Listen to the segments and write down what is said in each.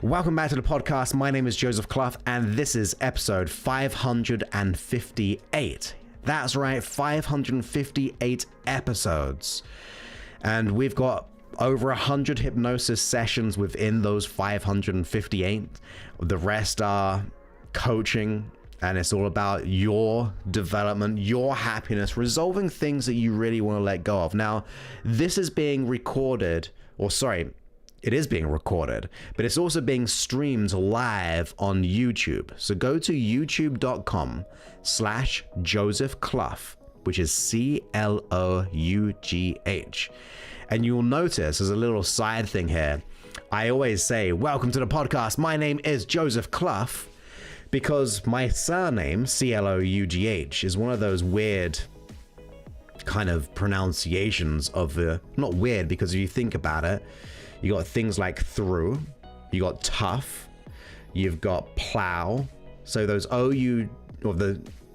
Welcome back to the podcast. My name is Joseph Clough, and this is episode 558. That's right, 558 episodes. And we've got over 100 hypnosis sessions within those 558. The rest are coaching, and it's all about your development, your happiness, resolving things that you really want to let go of. Now, this is being recorded, it is being recorded, but it's also being streamed live on YouTube. So go to youtube.com/Joseph Clough, which is CLOUGH. And you'll notice as a little side thing here, I always say, welcome to the podcast. My name is Joseph Clough, because my surname, CLOUGH, is one of those weird kind of pronunciations of not weird, because if you think about it, you got things like through, you got tough, you've got plow. So those the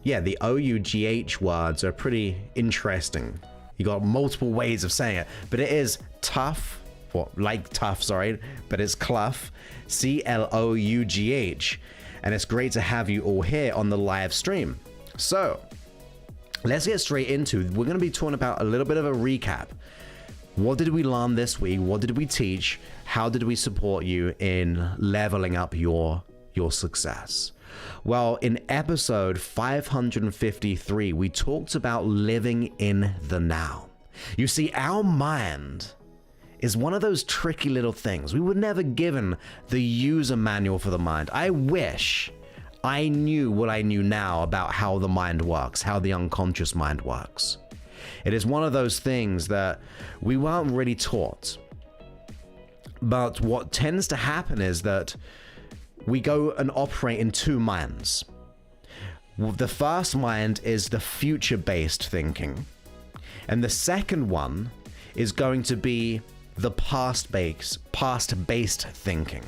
OUGH words are pretty interesting. You got multiple ways of saying it, but it is tough, but it's Clough, CLOUGH. And it's great to have you all here on the live stream. So let's get straight into, we're going to be talking about a little bit of a recap. What did we learn this week? What did we teach? How did we support you in leveling up your success? Well, in episode 553, we talked about living in the now. You see, our mind is one of those tricky little things. We were never given the user manual for the mind. I wish I knew what I knew now about how the mind works, how the unconscious mind works. It is one of those things that we weren't really taught. But what tends to happen is that we go and operate in two minds. The first mind is the future-based thinking, and the second one is going to be the past-based thinking.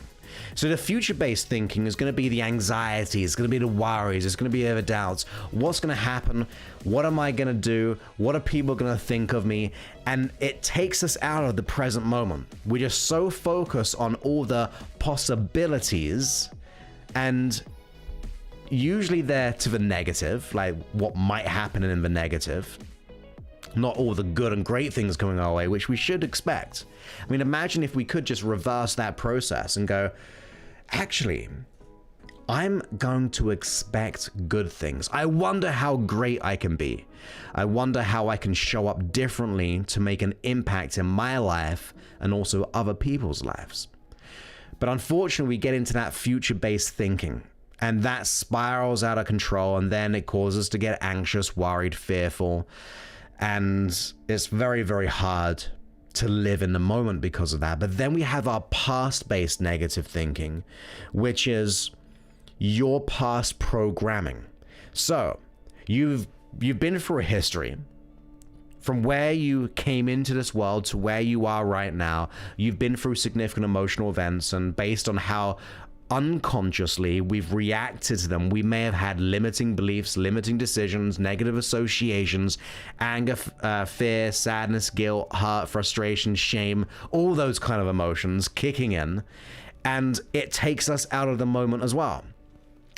So the future-based thinking is going to be the anxiety, it's going to be the worries, it's going to be the doubts. What's going to happen? What am I going to do? What are people going to think of me? And it takes us out of the present moment. We're just so focused on all the possibilities, and usually they're to the negative, like what might happen in the negative. Not all the good and great things coming our way, which we should expect. I mean, imagine if we could just reverse that process and go, actually, I'm going to expect good things. I wonder how great I can be. I wonder how I can show up differently to make an impact in my life and also other people's lives. But unfortunately, we get into that future-based thinking, and that spirals out of control, and then it causes us to get anxious, worried, fearful. And it's very, very hard to live in the moment because of that. But then we have our past-based negative thinking, which is your past programming. So you've been through a history from where you came into this world to where you are right now. You've been through significant emotional events, and based on how unconsciously we've reacted to them, we may have had limiting beliefs, limiting decisions, negative associations, anger, fear, sadness, guilt, hurt, frustration, shame, all those kind of emotions kicking in, and it takes us out of the moment as well.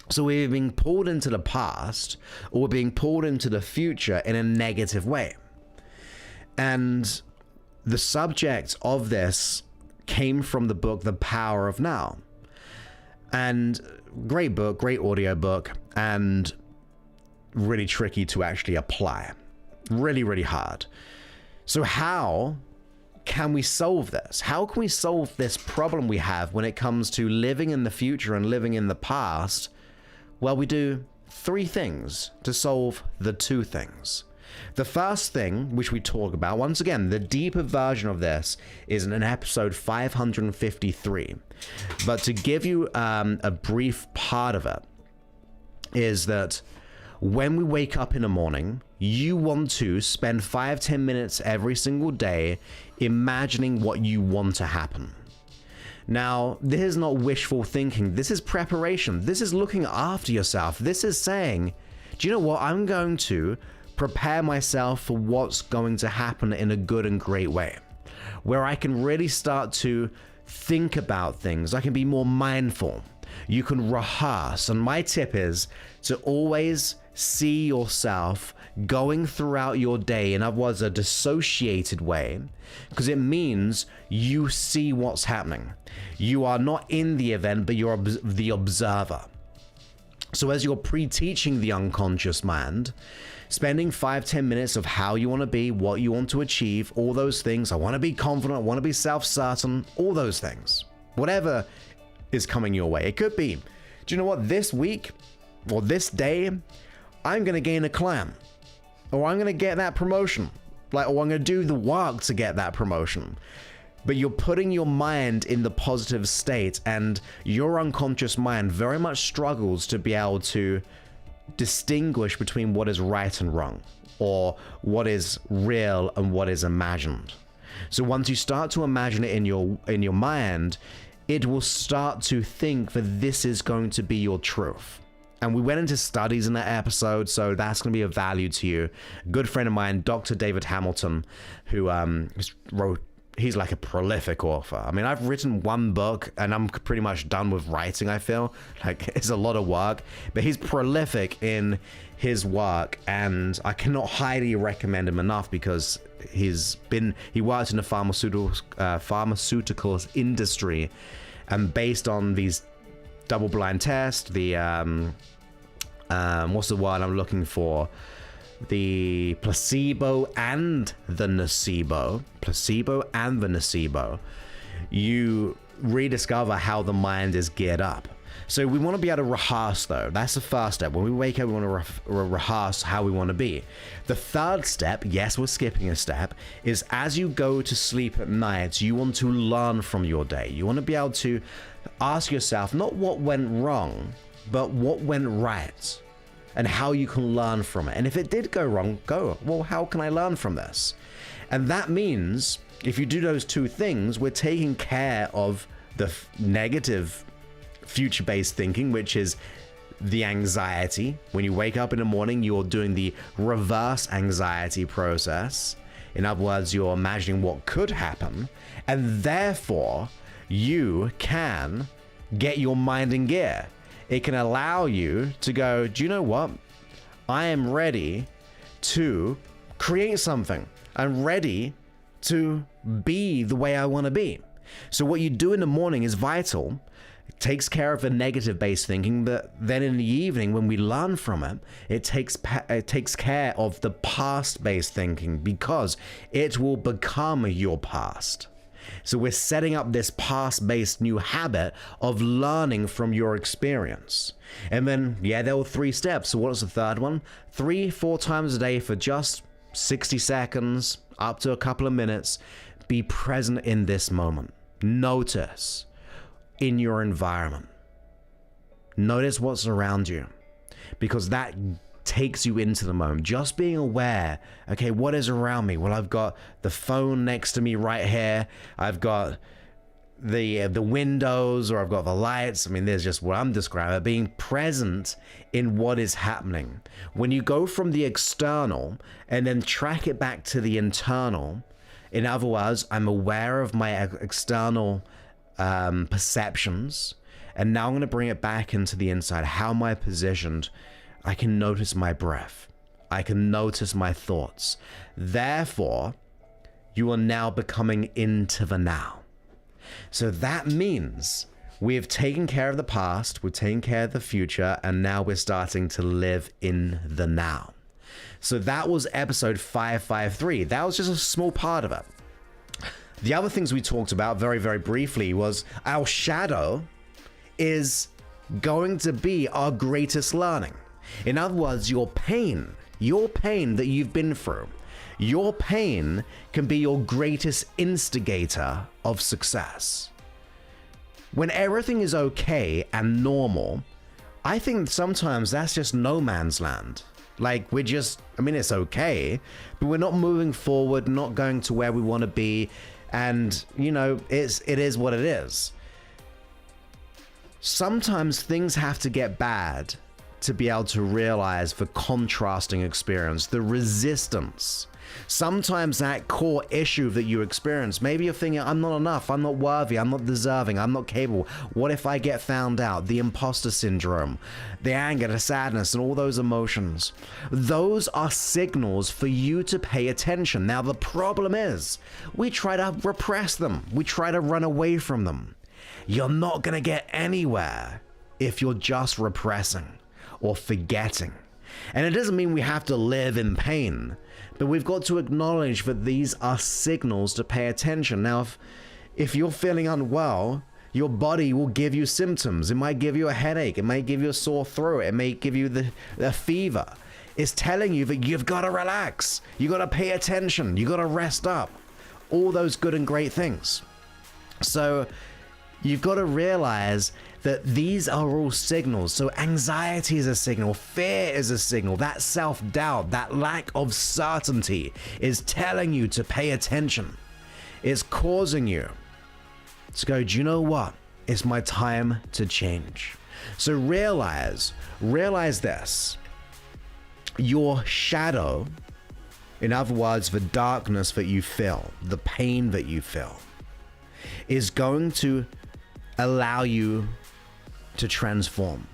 So we're being pulled into the past, or we're being pulled into the future in a negative way. And the subject of this came from the book The Power of Now. And great book, great audio book, and really tricky to actually apply. Really, really hard. So how can we solve this? How can we solve this problem we have when it comes to living in the future and living in the past? Well, we do three things to solve the two things. The first thing, which we talk about, once again, the deeper version of this is in episode 553. But to give you a brief part of it, is that when we wake up in the morning, you want to spend 5-10 minutes every single day imagining what you want to happen. Now, this is not wishful thinking. This is preparation. This is looking after yourself. This is saying, do you know what? I'm going to prepare myself for what's going to happen in a good and great way, where I can really start to think about things. I can be more mindful. You can rehearse. And my tip is to always see yourself going throughout your day, in other words, a dissociated way, because it means you see what's happening. You are not in the event, but you're the observer. So as you're pre-teaching the unconscious mind, spending 5-10 minutes of how you want to be, what you want to achieve, all those things. I want to be confident, I want to be self-certain, all those things. Whatever is coming your way. It could be, do you know what, this week or this day, I'm going to gain a client, or I'm going to get that promotion, or I'm going to do the work to get that promotion. But you're putting your mind in the positive state, and your unconscious mind very much struggles to be able to distinguish between what is right and wrong, or what is real and what is imagined. So once you start to imagine it in your mind, it will start to think that this is going to be your truth. And we went into studies in that episode, so that's going to be of value to you. A good friend of mine, Dr. David Hamilton, who he's like a prolific author. I mean, I've written one book and I'm pretty much done with writing, I feel. Like, it's a lot of work, but he's prolific in his work, and I cannot highly recommend him enough because he worked in the pharmaceuticals industry, and based on these double-blind tests, the what's the word I'm looking for? The placebo and the nocebo, you rediscover how the mind is geared up. So we want to be able to rehearse, though. That's the first step. When we wake up, we want to rehearse how we want to be. The third step, yes, we're skipping a step, is as you go to sleep at night, you want to learn from your day. You want to be able to ask yourself not what went wrong, but what went right, and how you can learn from it. And if it did go wrong, well, how can I learn from this? And that means if you do those two things, we're taking care of the negative future-based thinking, which is the anxiety. When you wake up in the morning, you're doing the reverse anxiety process. In other words, you're imagining what could happen, and therefore you can get your mind in gear. It can allow you to go, do you know what? I am ready to create something. I'm ready to be the way I want to be. So what you do in the morning is vital. It takes care of the negative-based thinking, but then in the evening, when we learn from it, it takes care of the past-based thinking, because it will become your past. So we're setting up this past-based new habit of learning from your experience. And then, there were 3 steps. So what was the third one? 3-4 times a day for just 60 seconds, up to a couple of minutes. Be present in this moment. Notice in your environment. Notice what's around you, because that takes you into the moment. Just being aware, okay, what is around me? Well, I've got the phone next to me right here. I've got the windows, or I've got the lights. I mean, there's just what I'm describing, being present in what is happening. When you go from the external and then track it back to the internal, in other words, I'm aware of my external perceptions, and now I'm going to bring it back into the inside. How am I positioned? I can notice my breath. I can notice my thoughts. Therefore, you are now becoming into the now. So that means we've taken care of the past, we've taken care of the future, and now we're starting to live in the now. So that was episode 553. That was just a small part of it. The other things we talked about very, very briefly was our shadow is going to be our greatest learning. In other words, your pain that you've been through, your pain can be your greatest instigator of success. When everything is okay and normal, I think sometimes that's just no man's land. Like, it's okay, but we're not moving forward, not going to where we want to be, and, it is what it is. Sometimes things have to get bad to be able to realize the contrasting experience, the resistance. Sometimes that core issue that you experience, maybe you're thinking, I'm not enough, I'm not worthy, I'm not deserving, I'm not capable. What if I get found out? The imposter syndrome, the anger, the sadness, and all those emotions. Those are signals for you to pay attention. Now, the problem is, we try to repress them. We try to run away from them. You're not going to get anywhere if you're just repressing or forgetting. And it doesn't mean we have to live in pain, but we've got to acknowledge that these are signals to pay attention. Now, if you're feeling unwell, your body will give you symptoms. It might give you a headache. It might give you a sore throat. It may give you the fever. It's telling you that you've got to relax. You got to pay attention. You got to rest up. All those good and great things. So you've got to realize that these are all signals. So anxiety is a signal, fear is a signal, that self-doubt, that lack of certainty is telling you to pay attention. It's causing you to go, do you know what? It's my time to change. So realize this. Your shadow, in other words, the darkness that you feel, the pain that you feel, is going to allow you to transform.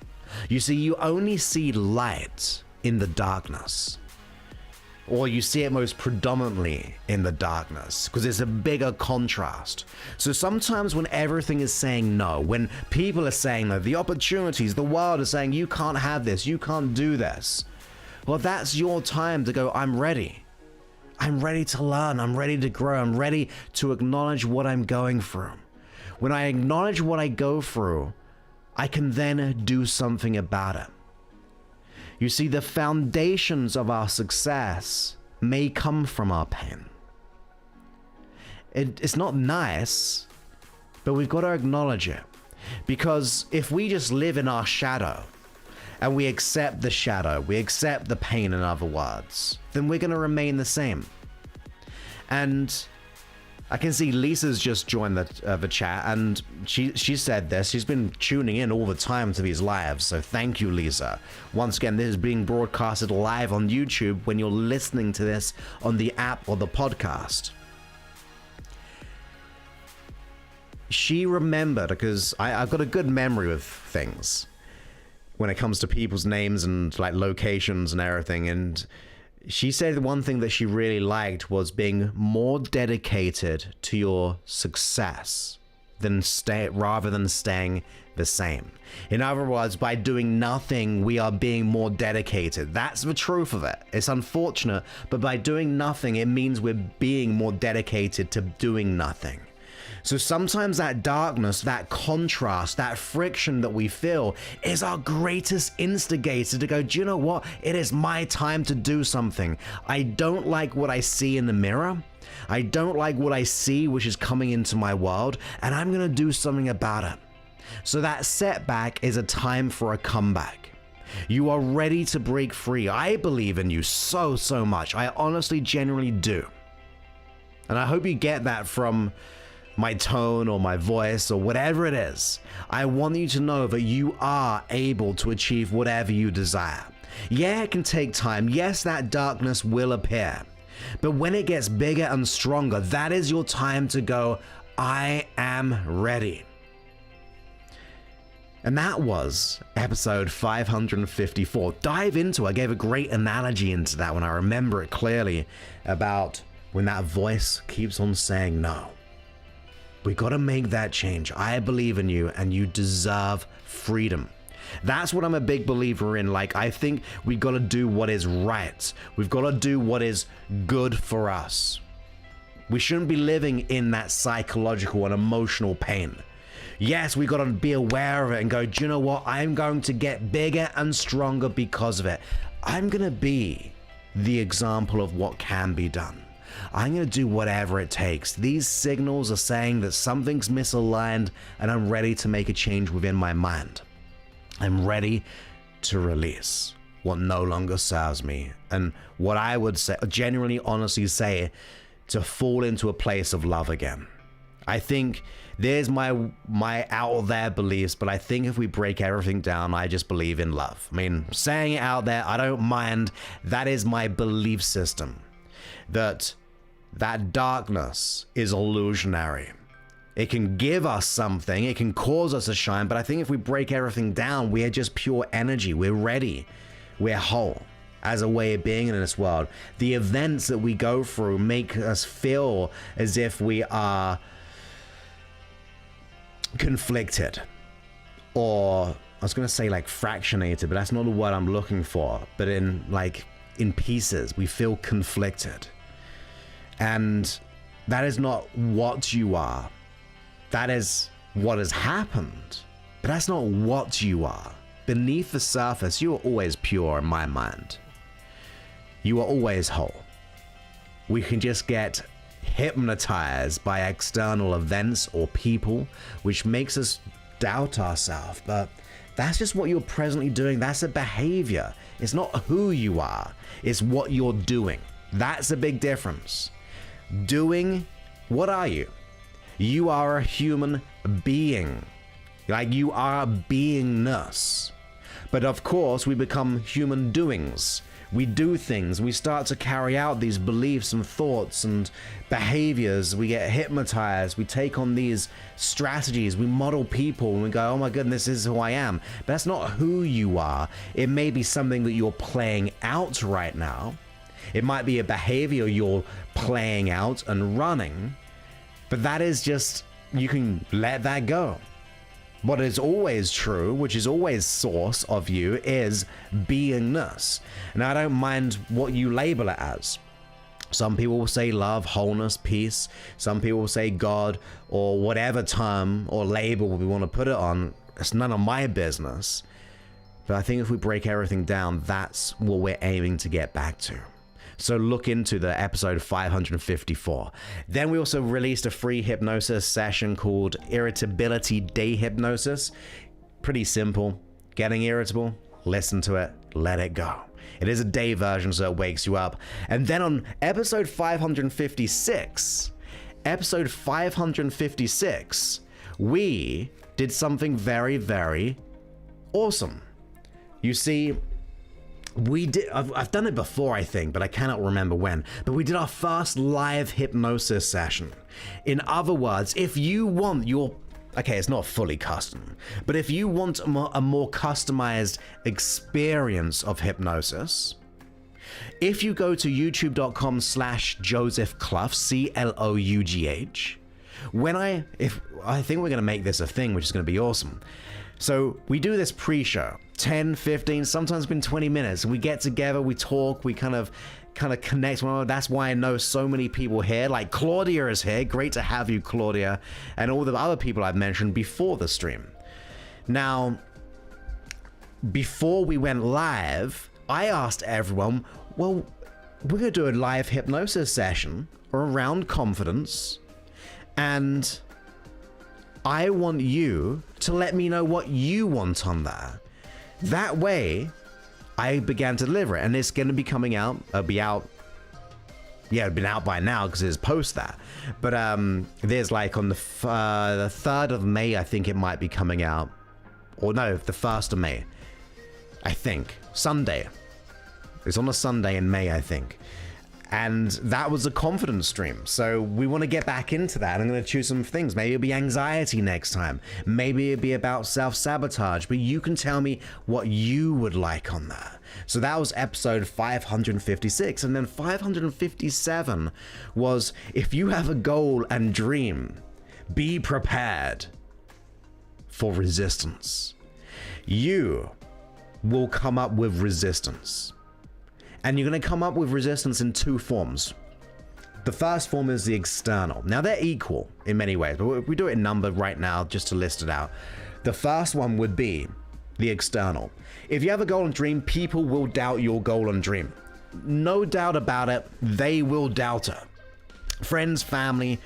You see, you only see light in the darkness, or you see it most predominantly in the darkness because it's a bigger contrast. So sometimes when everything is saying no, when people are saying no, the opportunities, the world is saying you can't have this, you can't do this, well, that's your time to go, I'm ready. I'm ready to learn, I'm ready to grow, I'm ready to acknowledge what I'm going through. When I acknowledge what I go through, I can then do something about it. You see, the foundations of our success may come from our pain. It's not nice, but we've got to acknowledge it. Because if we just live in our shadow, and we accept the shadow, we accept the pain, in other words, then we're going to remain the same. And I can see Lisa's just joined the chat, and she said this. She's been tuning in all the time to these lives, so thank you, Lisa. Once again, this is being broadcasted live on YouTube when you're listening to this on the app or the podcast. She remembered, because I've got a good memory of things when it comes to people's names and like locations and everything, and she said the one thing that she really liked was being more dedicated to your success rather than staying the same. In other words, by doing nothing, we are being more dedicated. That's the truth of it. It's unfortunate, but by doing nothing, it means we're being more dedicated to doing nothing. So sometimes that darkness, that contrast, that friction that we feel is our greatest instigator to go, do you know what? It is my time to do something. I don't like what I see in the mirror. I don't like what I see, which is coming into my world, and I'm going to do something about it. So that setback is a time for a comeback. You are ready to break free. I believe in you so much. I honestly, genuinely do. And I hope you get that from my tone or my voice or whatever it is. I want you to know that you are able to achieve whatever you desire. Yeah, it can take time. Yes, that darkness will appear. But when it gets bigger and stronger, that is your time to go, I am ready. And that was episode 554. Dive into it. I gave a great analogy into that one. I remember it clearly about when that voice keeps on saying no. We got to make that change. I believe in you, and you deserve freedom. That's what I'm a big believer in. Like, I think we got to do what is right. We've got to do what is good for us. We shouldn't be living in that psychological and emotional pain. Yes, we got to be aware of it and go, do you know what? I'm going to get bigger and stronger because of it. I'm going to be the example of what can be done. I'm going to do whatever it takes. These signals are saying that something's misaligned, and I'm ready to make a change within my mind. I'm ready to release what no longer serves me, and what I would say, genuinely, honestly say, to fall into a place of love again. I think there's my out there beliefs, but I think if we break everything down, I just believe in love. I mean, saying it out there, I don't mind. That is my belief system. That darkness is illusionary. It can give us something, it can cause us to shine, but I think if we break everything down, we are just pure energy. We're ready. We're whole as a way of being in this world. The events that we go through make us feel as if we are conflicted, or I was going to say like fractionated, but that's not the word I'm looking for, but in pieces. We feel conflicted. And that is not what you are. That is what has happened, but that's not what you are. Beneath the surface, you are always pure in my mind. You are always whole. We can just get hypnotized by external events or people, which makes us doubt ourselves, but that's just what you're presently doing. That's a behavior. It's not who you are, it's what you're doing. That's a big difference. Doing, what are you? You are a human being. Like, you are beingness. But of course, we become human doings. We do things. We start to carry out these beliefs and thoughts and behaviors. We get hypnotized. We take on these strategies. We model people and we go, oh my goodness, this is who I am. But that's not who you are. It may be something that you're playing out right now. It might be a behavior you're playing out and running. But that is just, you can let that go. What is always true, which is always source of you, is beingness. And I don't mind what you label it as. Some people will say love, wholeness, peace. Some people will say God, or whatever term or label we want to put it on. It's none of my business. But I think if we break everything down, that's what we're aiming to get back to. So look into the episode 554. Then we also released a free hypnosis session called Irritability Day Hypnosis. Pretty simple. Getting irritable, listen to it, let it go. It is a day version, so it wakes you up. And then on episode 556, we did something very, very awesome. You see, I've done it before, I think, but I cannot remember when. But we did our first live hypnosis session. In other words, if you want okay, it's not fully custom, but if you want a more customized experience of hypnosis, if you go to youtube.com/Joseph Clough, CLOUGH, I think we're going to make this a thing, which is going to be awesome. So we do this pre-show, 10, 15, sometimes it's been 20 minutes, and we get together, we talk, we kind of connect. Well, that's why I know so many people here, like Claudia is here. Great to have you, Claudia, and all the other people I've mentioned before the stream. Now, before we went live, I asked everyone, well, we're going to do a live hypnosis session around confidence, and I want you to let me know what you want on there. That way, I began to deliver it, and it's going to be coming out. It'll be out. Yeah, it's been out by now because it's post that. But there's like on the 3rd of May, I think it might be coming out. Or no, the 1st of May. I think. Sunday. It's on a Sunday in May, I think. And that was a confidence stream. So we want to get back into that. I'm going to choose some things. Maybe it'll be anxiety next time. Maybe it'll be about self-sabotage. But you can tell me what you would like on that. So that was episode 556. And then 557 was, if you have a goal and dream, be prepared for resistance. You will come up with resistance. And you're going to come up with resistance in two forms. The first form is the external. Now, they're equal in many ways, but we do it in number right now just to list it out. The first one would be the external. If you have a goal and dream, people will doubt your goal and dream. No doubt about it, they will doubt it. Friends, family,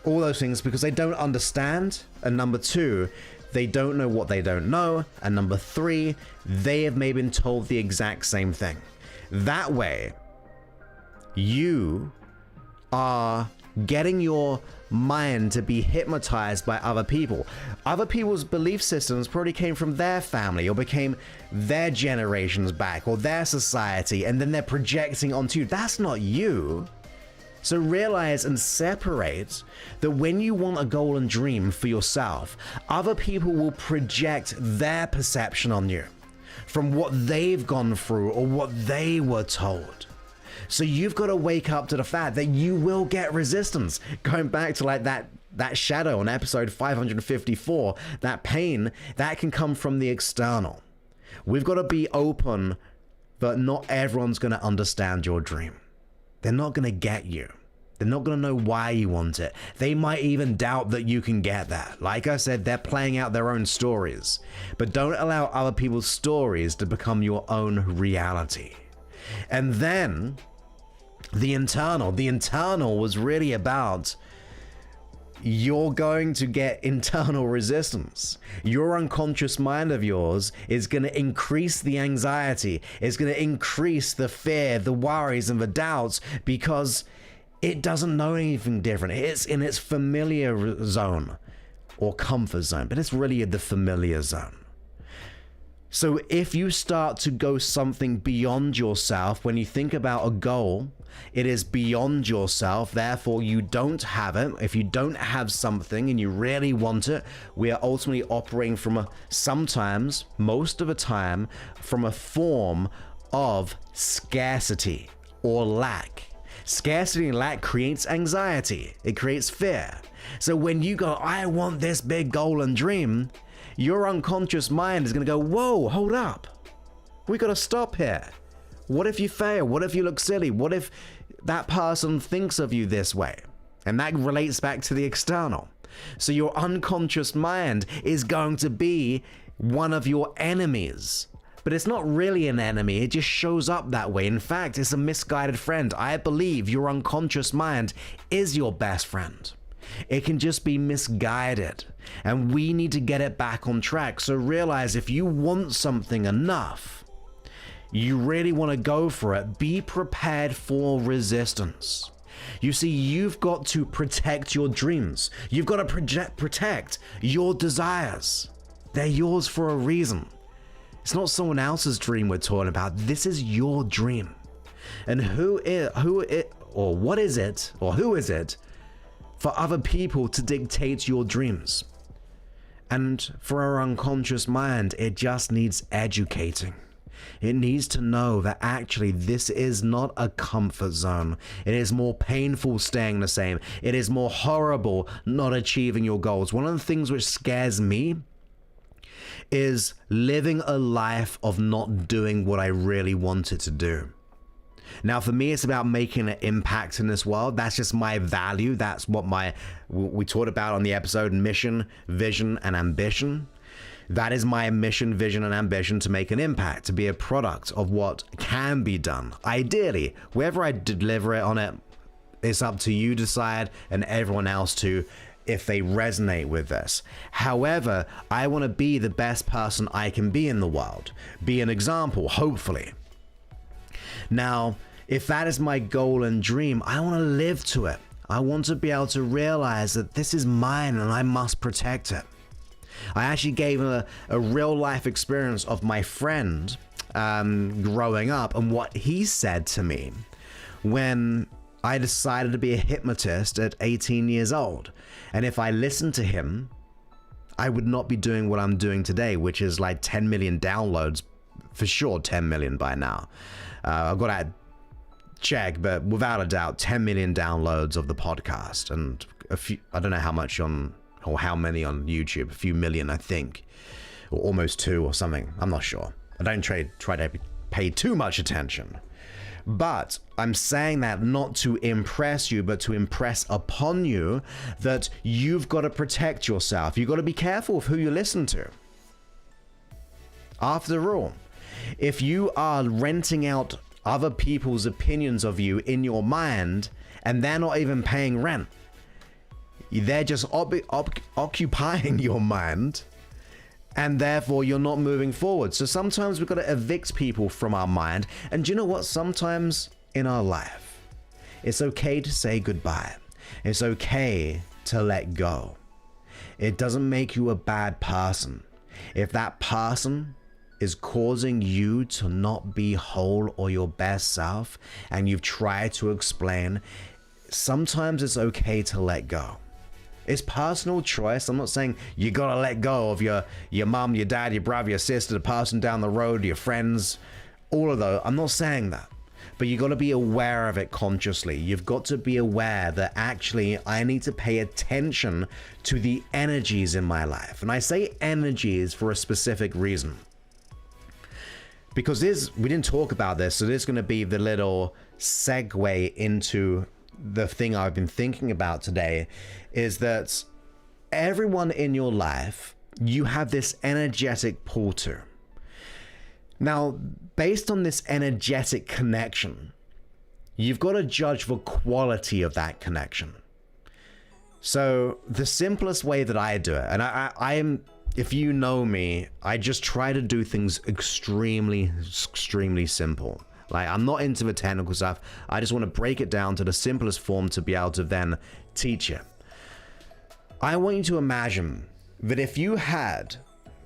all those things, because they don't understand. And number two, they don't know what they don't know. And number three, they have maybe been told the exact same thing. That way, you are getting your mind to be hypnotized by other people. Other people's belief systems probably came from their family or became their generations back or their society, and then they're projecting onto you. That's not you. So realize and separate that when you want a goal and dream for yourself, other people will project their perception on you from what they've gone through or what they were told. So you've got to wake up to the fact that you will get resistance. Going back to like that shadow on episode 554, that pain, that can come from the external. We've got to be open that not everyone's going to understand your dream. They're not going to get you. They're not going to know why you want it. They might even doubt that you can get there. Like I said, they're playing out their own stories. But don't allow other people's stories to become your own reality. And then the internal was really about, you're going to get internal resistance. Your unconscious mind of yours is going to increase the anxiety. It's going to increase the fear, the worries, and the doubts, because it doesn't know anything different. It's in its familiar zone or comfort zone, but it's really the familiar zone. So if you start to go something beyond yourself, when you think about a goal, it is beyond yourself, therefore you don't have it. If you don't have something and you really want it, we are ultimately operating from sometimes, most of the time, from a form of scarcity or lack. Scarcity and lack creates anxiety. It creates fear. So when you go, I want this big goal and dream, your unconscious mind is going to go, whoa, hold up. We got to stop here. What if you fail? What if you look silly? What if that person thinks of you this way? And that relates back to the external. So your unconscious mind is going to be one of your enemies. But it's not really an enemy. It just shows up that way. In fact, it's a misguided friend. I believe your unconscious mind is your best friend. It can just be misguided, and we need to get it back on track. So realize, if you want something enough, you really want to go for it, be prepared for resistance. You see, you've got to protect your dreams. You've got to protect your desires. They're yours for a reason. It's not someone else's dream we're talking about. This is your dream. And who is it for other people to dictate your dreams? And for our unconscious mind, it just needs educating. It needs to know that actually this is not a comfort zone. It is more painful staying the same. It is more horrible not achieving your goals. One of the things which scares me is living a life of not doing what I really wanted to do. Now, for me, it's about making an impact in this world. That's just my value. That's what we talked about on the episode, mission, vision, and ambition. That is my mission, vision, and ambition, to make an impact, to be a product of what can be done. Ideally, wherever I deliver it on it, it's up to you to decide, and everyone else to, if they resonate with this. However, I want to be the best person I can be in the world. Be an example, hopefully. Now, if that is my goal and dream, I want to live to it. I want to be able to realize that this is mine and I must protect it. I actually gave a real life experience of my friend growing up, and what he said to me when I decided to be a hypnotist at 18 years old. And if I listened to him, I would not be doing what I'm doing today, which is like 10 million downloads, for sure 10 million by now. I've got to check, but without a doubt, 10 million downloads of the podcast, and a few, I don't know how much on, or how many on YouTube, a few million, I think, or almost 2 or something. I'm not sure. I don't try to pay too much attention. But I'm saying that not to impress you, but to impress upon you that you've got to protect yourself. You've got to be careful of who you listen to. After all, if you are renting out other people's opinions of you in your mind, and they're not even paying rent, they're just occupying your mind, and therefore you're not moving forward. So sometimes we've got to evict people from our mind. And do you know what? Sometimes in our life, it's okay to say goodbye. It's okay to let go. It doesn't make you a bad person. If that person is causing you to not be whole or your best self, and you've tried to explain, sometimes it's okay to let go. It's personal choice. I'm not saying you gotta let go of your mom, your dad, your brother, your sister, the person down the road, your friends, all of those. I'm not saying that. But you got to be aware of it consciously. You've got to be aware that actually I need to pay attention to the energies in my life. And I say energies for a specific reason. Because we didn't talk about this, so this is going to be the little segue into the thing I've been thinking about today, is that everyone in your life, you have this energetic pull to. Now, based on this energetic connection, you've got to judge the quality of that connection. So the simplest way that I do it, and I am, if you know me, I just try to do things extremely simple. Like, I'm not into the technical stuff. I just want to break it down to the simplest form to be able to then teach it. I want you to imagine that if you had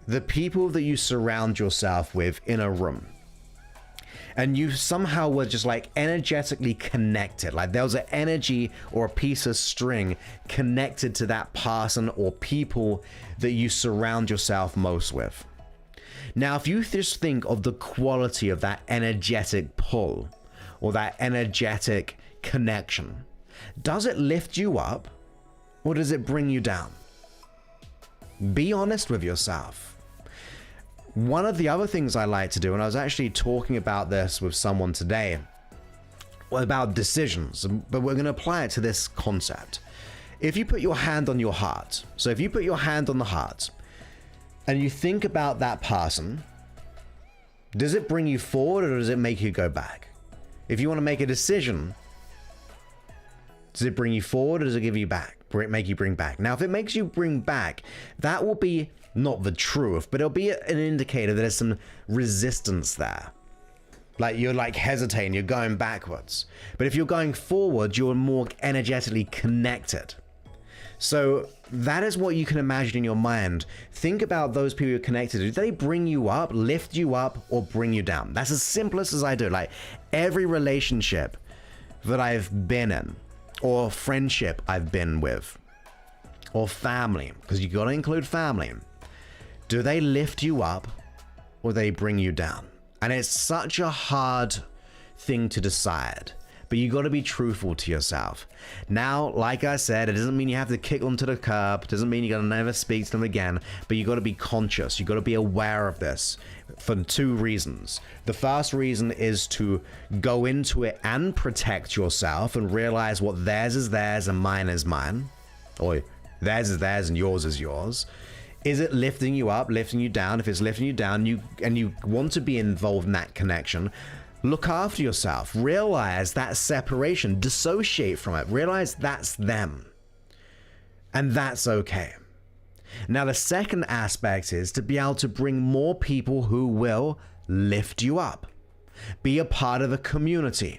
the people that you surround yourself with in a room, and you somehow were just like energetically connected, like there was an energy or a piece of string connected to that person or people that you surround yourself most with. Now, if you just think of the quality of that energetic pull or that energetic connection, does it lift you up or does it bring you down? Be honest with yourself. One of the other things I like to do, and I was actually talking about this with someone today, about decisions, but we're going to apply it to this concept. If you put your hand on your heart, so if you put your hand on the heart and you think about that person, does it bring you forward or does it make you go back? If you want to make a decision, does it bring you forward or does it give you back? Make you bring back? Now, if it makes you bring back, that will be not the truth, but it'll be an indicator that there's some resistance there. Like you're like hesitating, you're going backwards. But if you're going forward, you're more energetically connected. So that is what you can imagine in your mind. Think about those people you're connected to. Do they bring you up, lift you up, or bring you down? That's as simple as I do. Like every relationship that I've been in, or friendship I've been with, or family, because you got to include family. Do they lift you up or they bring you down? And it's such a hard thing to decide, but you got to be truthful to yourself. Now, like I said, it doesn't mean you have to kick them to the curb. It doesn't mean you're going to never speak to them again, but you got to be conscious. You got to be aware of this for two reasons. The first reason is to go into it and protect yourself and realize what theirs is theirs and mine is mine, or theirs is theirs and yours is yours. Is it lifting you up, lifting you down? If it's lifting you down, you want to be involved in that connection, look after yourself. Realize that separation. Dissociate from it. Realize that's them. And that's okay. Now, the second aspect is to be able to bring more people who will lift you up. Be a part of a community.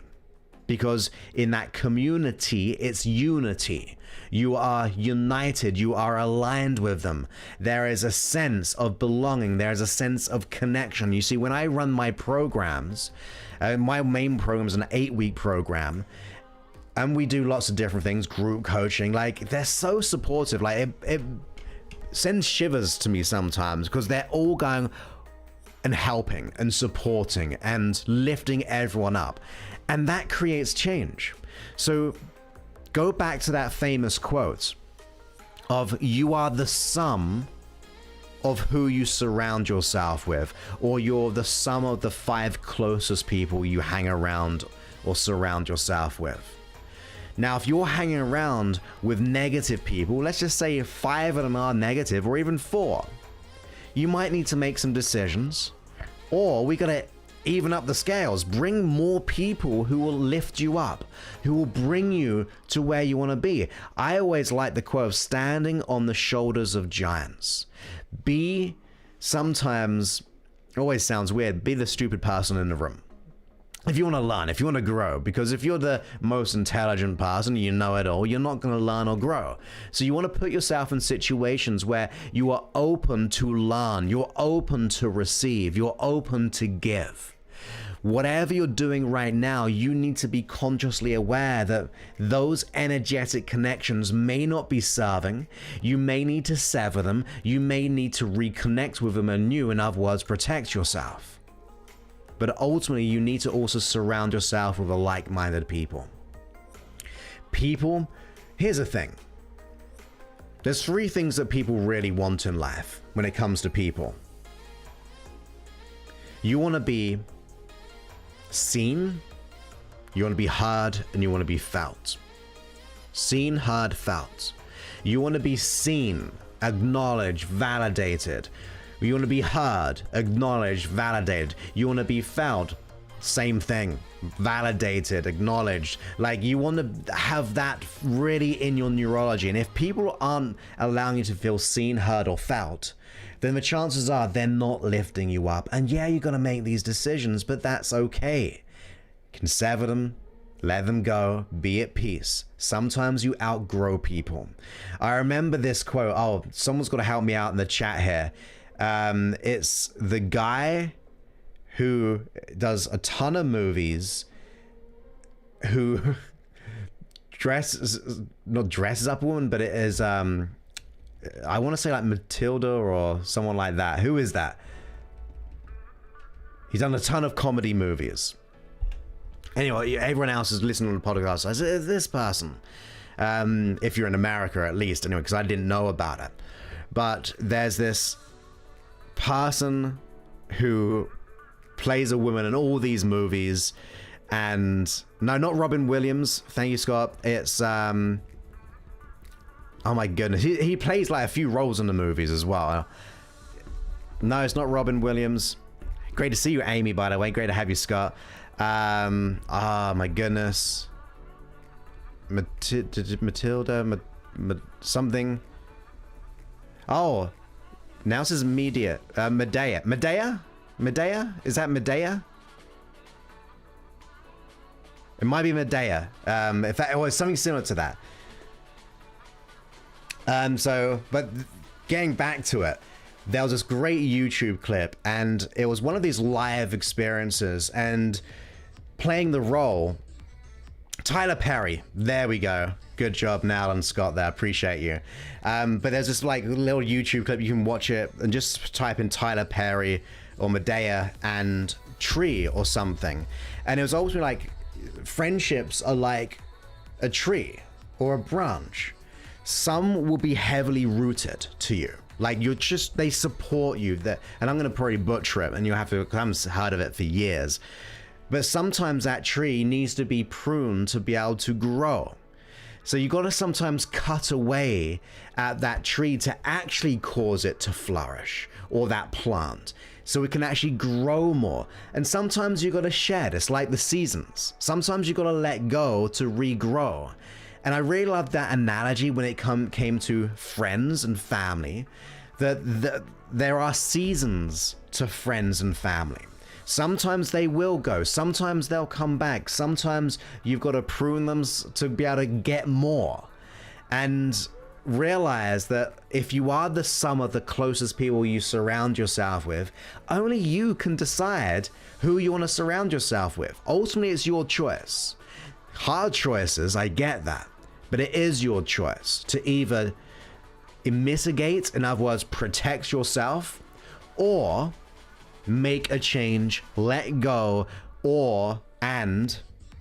Because in that community, it's unity. You are united. You are aligned with them. There is a sense of belonging. There is a sense of connection. You see, when I run my programs, my main program is an 8-week program, and we do lots of different things, group coaching. Like, they're so supportive. Like, it sends shivers to me sometimes because they're all going and helping and supporting and lifting everyone up. And that creates change. So go back to that famous quote of you are the sum of who you surround yourself with, or you're the sum of the 5 closest people you hang around or surround yourself with. Now, if you're hanging around with negative people, let's just say 5 of them are negative, or even 4, you might need to make some decisions, or we gotta even up the scales. Bring more people who will lift you up, who will bring you to where you want to be. I always like the quote of standing on the shoulders of giants. Be, sometimes, always sounds weird, be the stupid person in the room. if you want to learn, if you want to grow, because if you're the most intelligent person, you know it all, you're not going to learn or grow. So you want to put yourself in situations where you are open to learn, you're open to receive, you're open to give. Whatever you're doing right now, you need to be consciously aware that those energetic connections may not be serving. You may need to sever them. You may need to reconnect with them anew. In other words, protect yourself. But ultimately, you need to also surround yourself with like-minded people. People, here's the thing. There's 3 things that people really want in life when it comes to people. You want to be seen, you want to be heard, and you want to be felt. Seen, heard, felt. You want to be seen, acknowledged, validated. You want to be heard, acknowledged, validated. You want to be felt, same thing, validated, acknowledged. Like, you want to have that really in your neurology. And if people aren't allowing you to feel seen, heard, or felt, then the chances are they're not lifting you up. And yeah, you're going to make these decisions, but that's okay. You can sever them, let them go, be at peace. Sometimes you outgrow people. I remember this quote. Oh, someone's got to help me out in the chat here. It's the guy who does a ton of movies, who not dresses up a woman, but it is, I want to say like Matilda or someone like that. Who is that? He's done a ton of comedy movies. Anyway, everyone else is listening to the podcast. I said, this person. If you're in America, at least, anyway, because I didn't know about it. But there's this person who plays a woman in all these movies, and no, not Robin Williams. Thank you, Scott. It's oh my goodness, he plays like a few roles in the movies as well. No, it's not Robin Williams. Great to see you, Amy, by the way. Great to have you, Scott. Oh my goodness, Matilda, something. Oh, now it says Medea. Medea? Is that Medea? It might be Medea. If that, or something similar to that. But getting back to it, there was this great YouTube clip, and it was one of these live experiences, and playing the role, Tyler Perry. There we go. Good job, Nal and Scott there. Appreciate you. But there's this like little YouTube clip. You can watch it and just type in Tyler Perry or Medea and tree or something. And it was always like, friendships are like a tree or a branch. Some will be heavily rooted to you. Like they support you. And I'm going to probably butcher it, and you'll have to, 'cause I haven't heard of it for years. But sometimes that tree needs to be pruned to be able to grow. So you got to sometimes cut away at that tree to actually cause it to flourish, or that plant, so it can actually grow more. And sometimes you got to shed. It's like the seasons. Sometimes you got to let go to regrow. And I really love that analogy when it came to friends and family, that there are seasons to friends and family. Sometimes they will go, sometimes they'll come back, sometimes you've got to prune them to be able to get more. And realize that if you are the sum of the closest people you surround yourself with, only you can decide who you want to surround yourself with. Ultimately, it's your choice. Hard choices, I get that, but it is your choice to either mitigate, in other words, protect yourself, or make a change, let go, or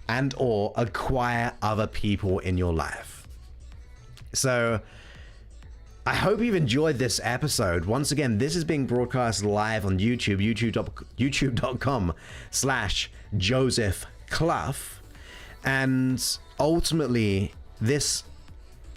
acquire other people in your life. So I hope you've enjoyed this episode. Once again, this is being broadcast live on YouTube, youtube.com/Joseph Clough. And ultimately, this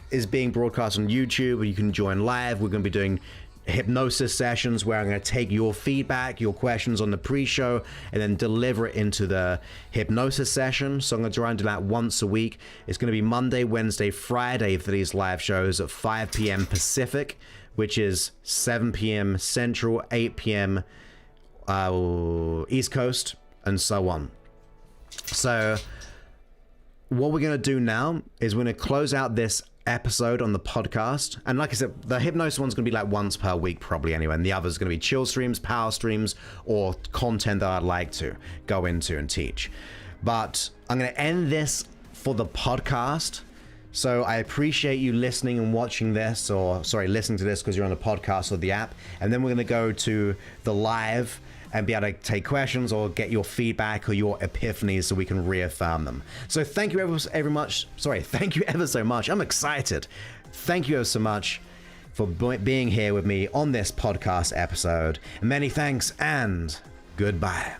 is being broadcast on YouTube, where you can join live. We're going to be doing hypnosis sessions where I'm going to take your feedback, your questions on the pre-show, and then deliver it into the hypnosis session. So I'm going to try and do that once a week. It's going to be Monday, Wednesday, Friday for these live shows at 5 p.m. Pacific, which is 7 p.m. Central, 8 p.m. East Coast, and so on. So what we're going to do now is we're going to close out this episode on the podcast. And like I said, the hypnosis one's going to be like once per week probably anyway. And the other's going to be chill streams, power streams, or content that I'd like to go into and teach. But I'm going to end this for the podcast. So I appreciate you listening and watching this, or sorry, listening to this because you're on the podcast or the app. And then we're going to go to the live and be able to take questions or get your feedback or your epiphanies so we can reaffirm them. So thank you thank you ever so much. I'm excited. Thank you ever so much for being here with me on this podcast episode. Many thanks and goodbye.